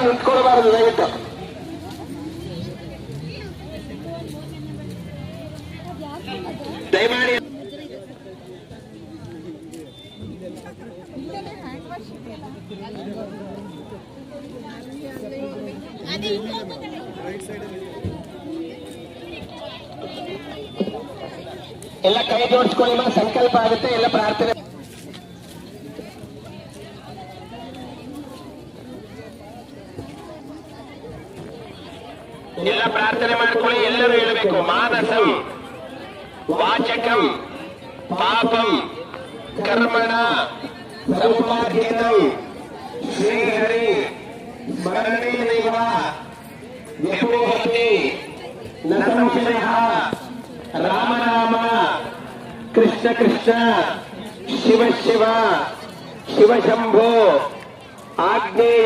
ನಿಂತ್ಕೊಳ್ಬಾರದು ದಯವಿಟ್ಟು. ದಯಮಾಡಿ ಎಲ್ಲ ಕೈ ಜೋಡಿಸ್ಕೊಳ್ಳಿ. ಸಂಕಲ್ಪ ಆಗುತ್ತೆ, ಎಲ್ಲ ಪ್ರಾರ್ಥನೆ. ಎಲ್ಲ ಪ್ರಾರ್ಥನೆ ಮಾಡ್ಕೊಳ್ಳಿ. ಎಲ್ಲರೂ ಹೇಳಬೇಕು, ಮಾನಸಂ ವಾಚಕಂ ಪಾಪಂ ಕರ್ಮಣ ಸೌಭಾಗ್ಯಂ ಶ್ರೀಹರಿ ಸ್ಮರಣೇನೈವ ವ್ಯಪೋಹತಿ ನ ಸಂಶಯಃ. ರಾಮ ರಾಮ ಕೃಷ್ಣ ಕೃಷ್ಣ ಶಿವ ಶಿವ ಶಿವ ಶಂಭೋ ಆಗ್ನೇಯ